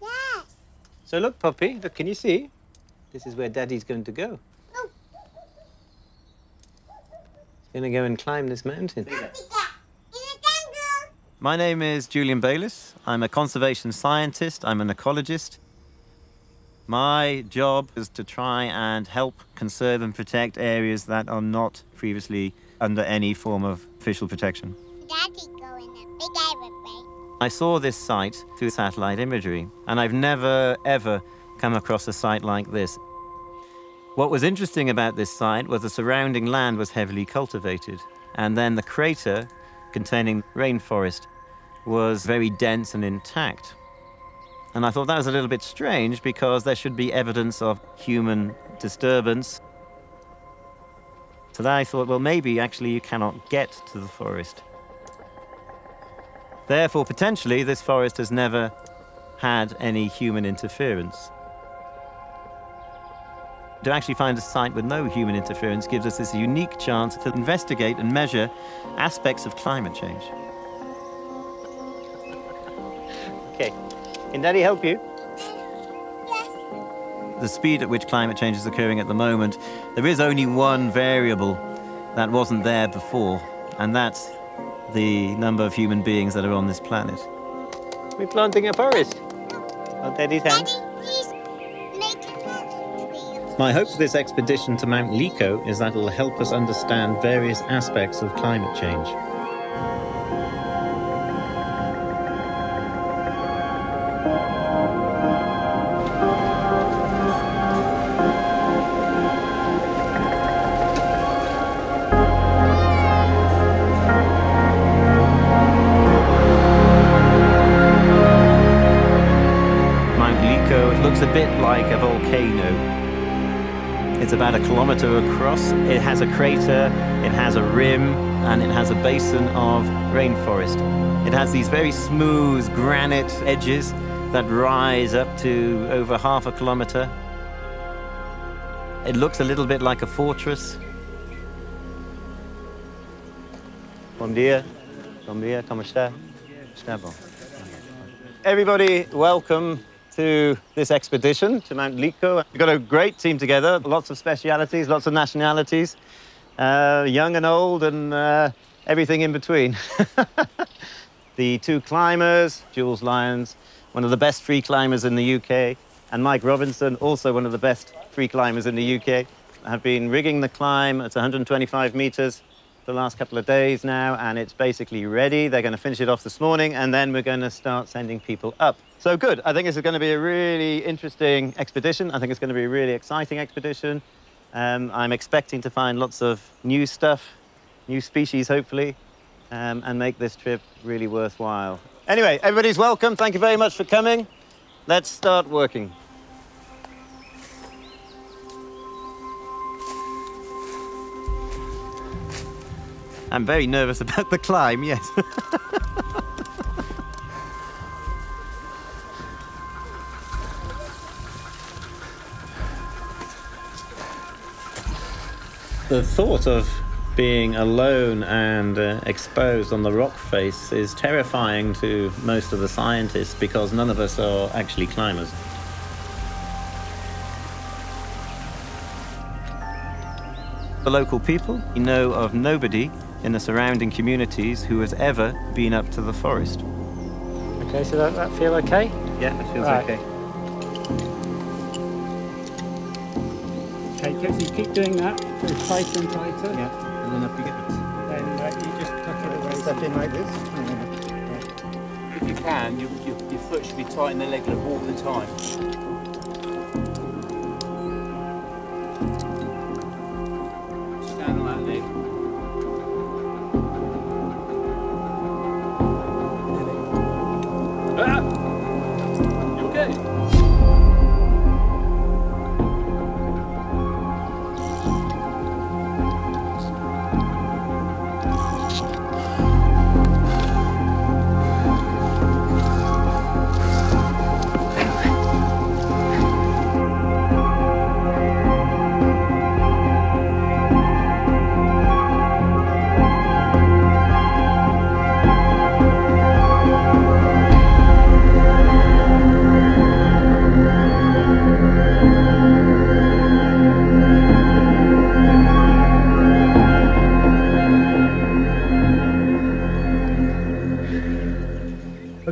Yes. So look, Poppy, look, can you see? This is where Daddy's going to go. Oh. He's going to go and climb this mountain. In the jungle. My name is Julian Bayliss. I'm a conservation scientist. I'm an ecologist. My job is to try and help conserve and protect areas that are not previously under any form of official protection. Daddy go in a big aeroplane. I saw this site through satellite imagery, and I've never, ever come across a site like this. What was interesting about this site was the surrounding land was heavily cultivated, and then the crater containing rainforest was very dense and intact. And I thought that was a little bit strange because there should be evidence of human disturbance. So then I thought, well, maybe actually you cannot get to the forest. Therefore, potentially, this forest has never had any human interference. To actually find a site with no human interference gives us this unique chance to investigate and measure aspects of climate change. Okay, can Daddy help you? Yes. The speed at which climate change is occurring at the moment, there is only one variable that wasn't there before, and that's the number of human beings that are on this planet. We're planting a forest. On Daddy's hand. Daddy, please make a tree. My hope for this expedition to Mount Liko is that it will help us understand various aspects of climate change. Looks a bit like a volcano. It's about 1 kilometer across. It has a crater, it has a rim, and it has a basin of rainforest. It has these very smooth granite edges that rise up to over 0.5 kilometer. It looks a little bit like a fortress. Bom dia. Bom dia. Como está? Está bom. Everybody, welcome to this expedition to Mount Liko. We've got a great team together, lots of specialities, lots of nationalities, young and old, and everything in between. The 2 climbers, Jules Lyons, one of the best free climbers in the UK, and Mike Robinson, also one of the best free climbers in the UK, have been rigging the climb. It's 125 meters the last couple of days now, and it's basically ready. They're going to finish it off this morning, and then we're going to start sending people up. So good. I think this is going to be a really interesting expedition. I think it's going to be a really exciting expedition. I'm expecting to find lots of new stuff, new species, hopefully, and make this trip really worthwhile. Anyway, everybody's welcome. Thank you very much for coming. Let's start working. I'm very nervous about the climb, yes. The thought of being alone and exposed on the rock face is terrifying to most of the scientists because none of us are actually climbers. The local people know of nobody in the surrounding communities who has ever been up to the forest. Okay, so that feel okay? Yeah, it feels right. okay. Okay, so you keep doing that, so it's tighter and tighter. Yeah, and then up you get. Then you just tuck it away. Step in like this. If you can, your foot should be tight in the leg all the time. Stand on that leg. Ah! You okay?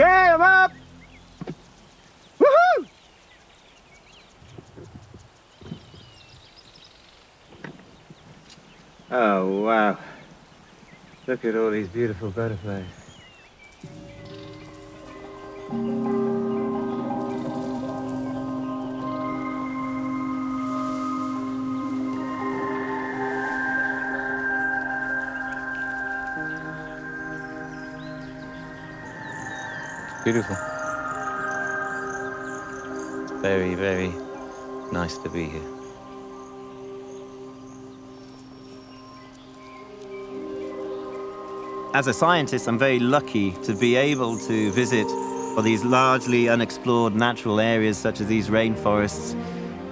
Okay, I'm up! Woohoo! Oh, wow. Look at all these beautiful butterflies. Beautiful. Very, very nice to be here. As a scientist, I'm very lucky to be able to visit these largely unexplored natural areas such as these rainforests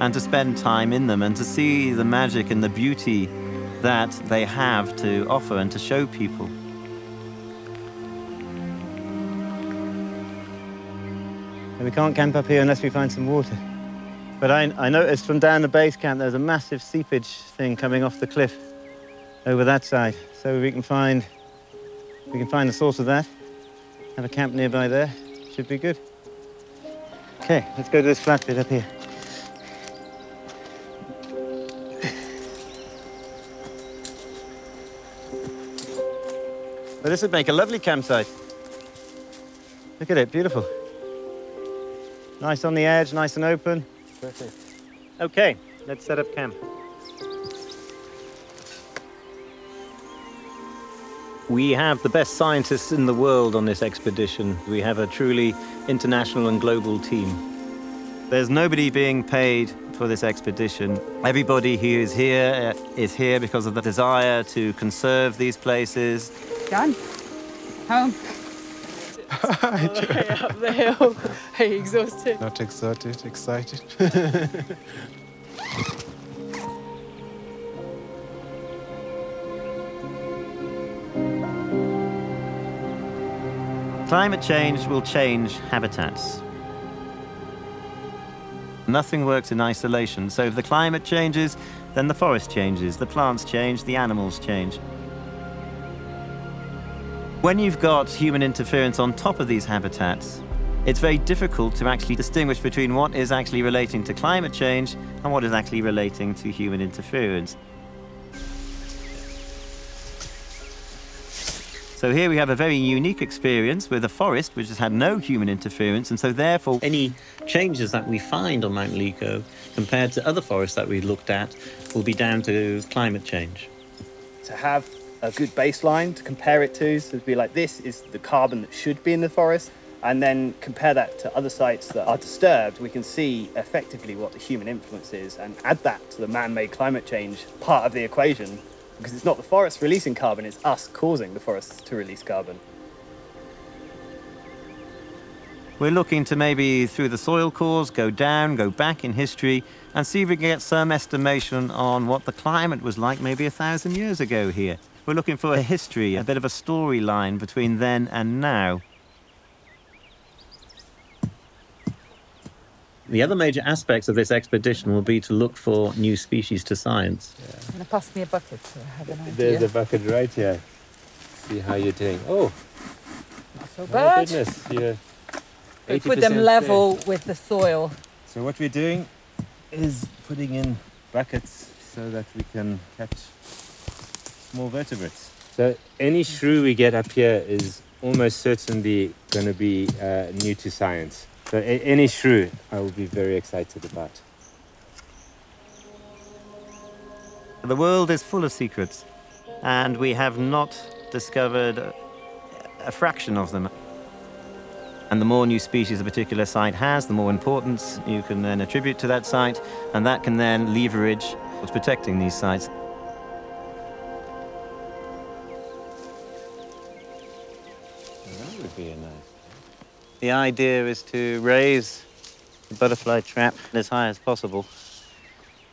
and to spend time in them and to see the magic and the beauty that they have to offer and to show people. And we can't camp up here unless we find some water. But I noticed from down the base camp there's a massive seepage thing coming off the cliff over that side. So we can find the source of that, have a camp nearby there. Should be good. Okay, let's go to this flat bit up here. Well, this would make a lovely campsite. Look at it, beautiful. Nice on the edge, nice and open. Perfect. Okay, let's set up camp. We have the best scientists in the world on this expedition. We have a truly international and global team. There's nobody being paid for this expedition. Everybody who is here because of the desire to conserve these places. Done. Home. Way up the hill. Are you exhausted? Not exhausted, excited. Climate change will change habitats. Nothing works in isolation, so if the climate changes, then the forest changes, the plants change, the animals change. When you've got human interference on top of these habitats, it's very difficult to actually distinguish between what is actually relating to climate change and what is actually relating to human interference. So here we have a very unique experience with a forest which has had no human interference, and so therefore any changes that we find on Mount Lico compared to other forests that we've looked at will be down to climate change. To have a good baseline to compare it to, so to be like, this is the carbon that should be in the forest, and then compare that to other sites that are disturbed, we can see effectively what the human influence is and add that to the man-made climate change part of the equation. Because it's not the forest releasing carbon, it's us causing the forests to release carbon. We're looking to maybe, through the soil cores, go down, go back in history, and see if we can get some estimation on what the climate was like maybe 1,000 years ago here. We're looking for a history, a bit of a storyline between then and now. The other major aspects of this expedition will be to look for new species to science. Yeah. I'm going to pass me a bucket so I have an idea. There's a bucket right here. See how you're doing. Oh, not so bad. Goodness, you're 80% put them level there. with the soil. So what we're doing is putting in buckets so that we can catch small vertebrates. So any shrew we get up here is almost certainly going to be new to science. So any shrew I will be very excited about. The world is full of secrets, and we have not discovered a fraction of them. And the more new species a particular site has, the more importance you can then attribute to that site, and that can then leverage what's protecting these sites. That would be a nice. The idea is to raise the butterfly trap as high as possible,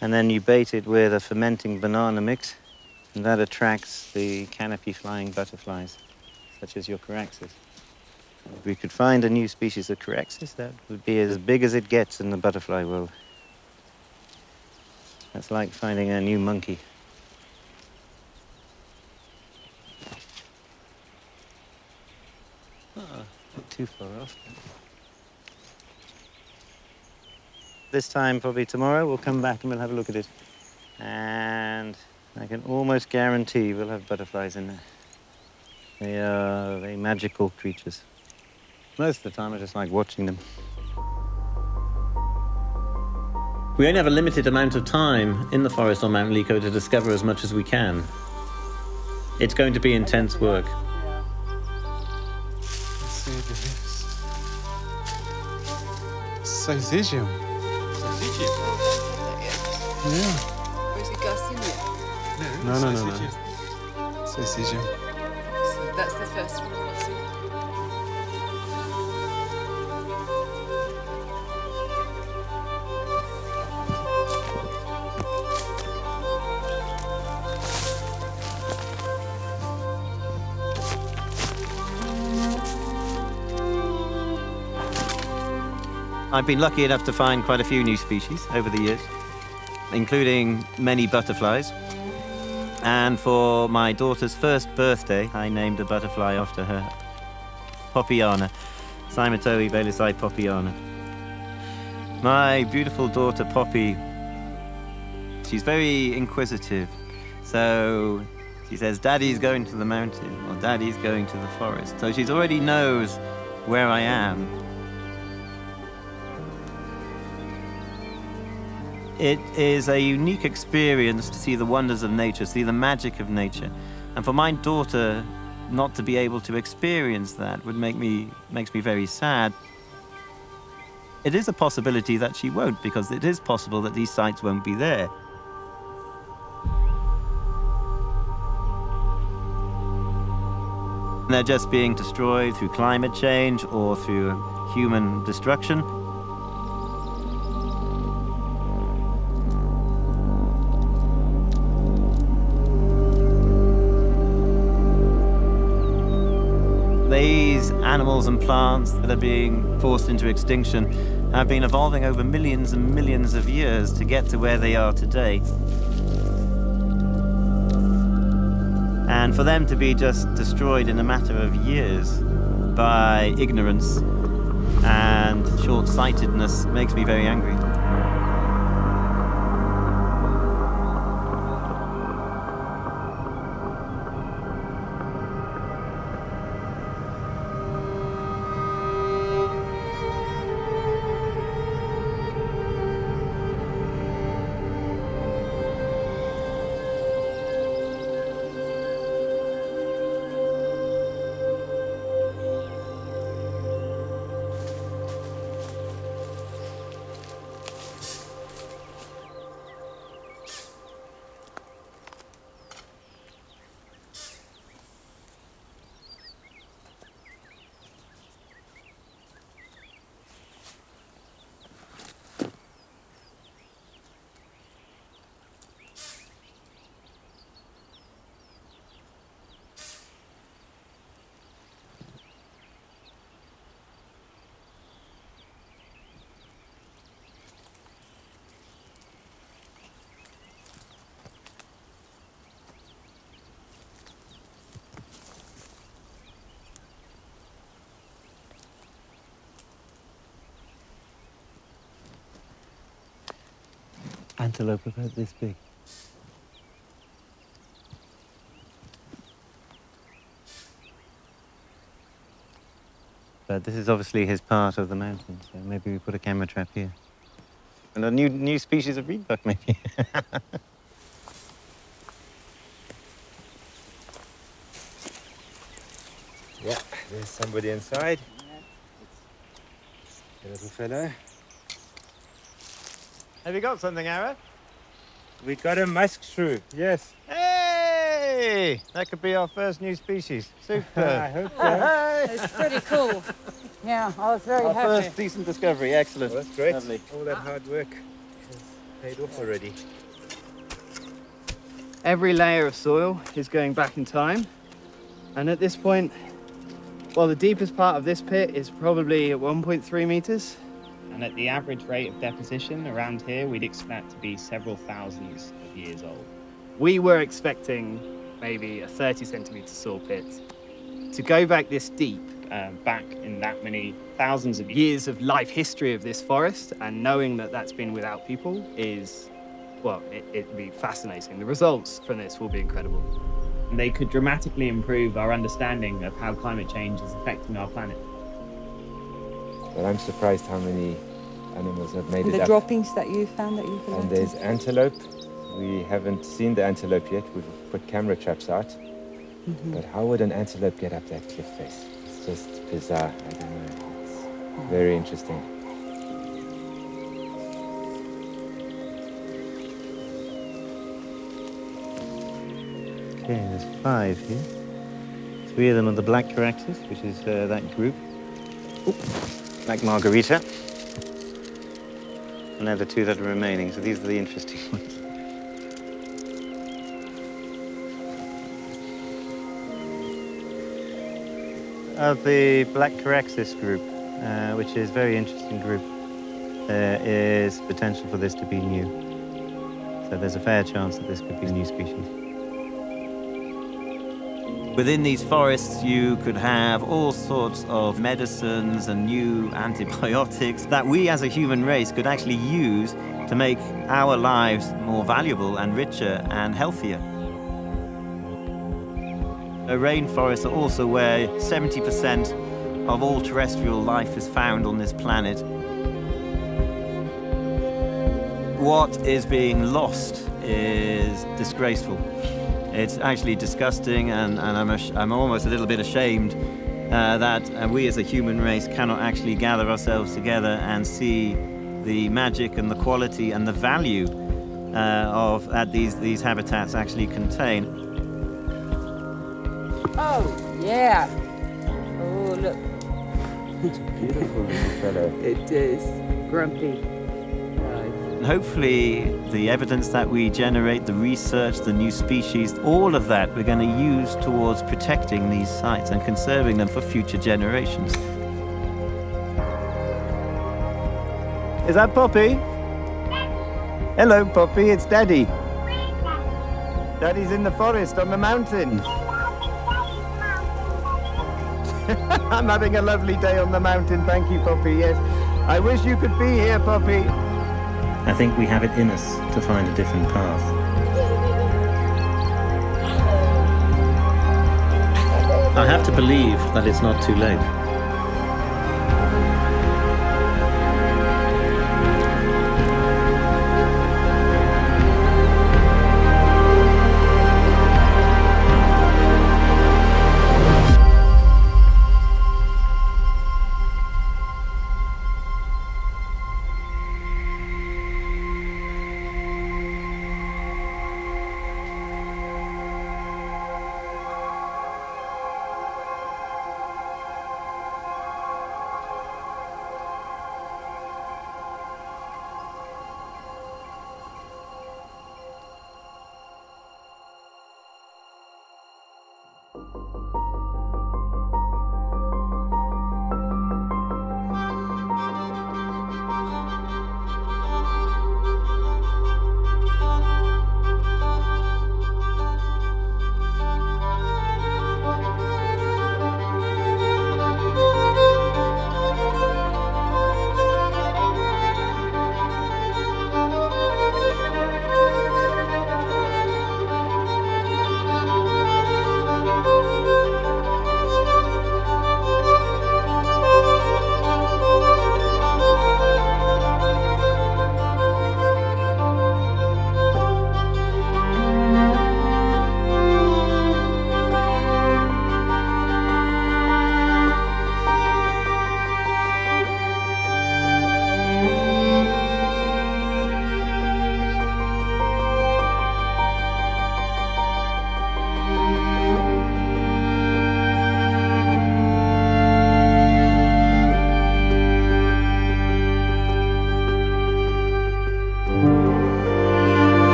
and then you bait it with a fermenting banana mix, and that attracts the canopy-flying butterflies, such as your Caraxes. If we could find a new species of Caraxes, that would be as big as it gets in the butterfly world. That's like finding a new monkey. too far off. This time, probably tomorrow, we'll come back and we'll have a look at it. And I can almost guarantee we'll have butterflies in there. They are very magical creatures. Most of the time, I just like watching them. We only have a limited amount of time in the forest on Mount Lico to discover as much as we can. It's going to be intense work. Sausage. Yeah. Where's the gas in it? No. Sausage. So that's the first one. I've been lucky enough to find quite a few new species over the years, including many butterflies. And for my daughter's first birthday, I named a butterfly after her, Poppyana, Cymatoe belisai Poppyana. My beautiful daughter Poppy, she's very inquisitive. So she says, Daddy's going to the mountain, or Daddy's going to the forest. So she already knows where I am. It is a unique experience to see the wonders of nature, see the magic of nature. And for my daughter not to be able to experience that makes me very sad. It is a possibility that she won't, because it is possible that these sites won't be there. They're just being destroyed through climate change or through human destruction. These animals and plants that are being forced into extinction have been evolving over millions and millions of years to get to where they are today. And for them to be just destroyed in a matter of years by ignorance and short-sightedness makes me very angry. Antelope about this big. But this is obviously his part of the mountain, so maybe we put a camera trap here. And a new species of reedbuck, maybe. Yeah, there's somebody inside. A little fellow. Have you got something, Ara? We got a musk shrew, yes. Hey! That could be our first new species. Super. I hope so. It's pretty cool. Yeah, I was very Our happy. first decent discovery. Excellent. Well, that's great. Lovely. All that hard work has paid off already. Every layer of soil is going back in time. And at this point, well, the deepest part of this pit is probably at 1.3 meters. And at the average rate of deposition around here, we'd expect to be several thousands of years old. We were expecting maybe a 30 centimeter soil pit. To go back this deep back in that many thousands of years of life history of this forest, and knowing that that's been without people is, well, it'd be fascinating. The results from this will be incredible. They could dramatically improve our understanding of how climate change is affecting our planet. But I'm surprised how many animals have made it The up. droppings that you found that you collected. And there's antelope. We haven't seen the antelope yet. We've put camera traps out. But how would an antelope get up that cliff face? It's just bizarre. I don't know. It's very interesting. Okay, there's 5 here. 3 of them are the black caraxes, which is that group. Black margarita. And they're the 2 that are remaining, so these are the interesting ones. Of the black caraxes group, which is a very interesting group, there is potential for this to be new. So there's a fair chance that this could be a new species. Within these forests, you could have all sorts of medicines and new antibiotics that we as a human race could actually use to make our lives more valuable and richer and healthier. Rainforests are also where 70% of all terrestrial life is found on this planet. What is being lost is disgraceful. It's actually disgusting, and I'm almost a little bit ashamed that we as a human race cannot actually gather ourselves together and see the magic and the quality and the value that these habitats actually contain. Oh, yeah. Oh, look. It's a beautiful little fellow. It is. Grumpy. And hopefully the evidence that we generate, the research, the new species, all of that we're going to use towards protecting these sites and conserving them for future generations. Is that Poppy? Hello, Poppy, it's Daddy. Daddy's in the forest on the mountain. I'm having a lovely day on the mountain, thank you, Poppy, yes. I wish you could be here, Poppy. I think we have it in us to find a different path. I have to believe that it's not too late.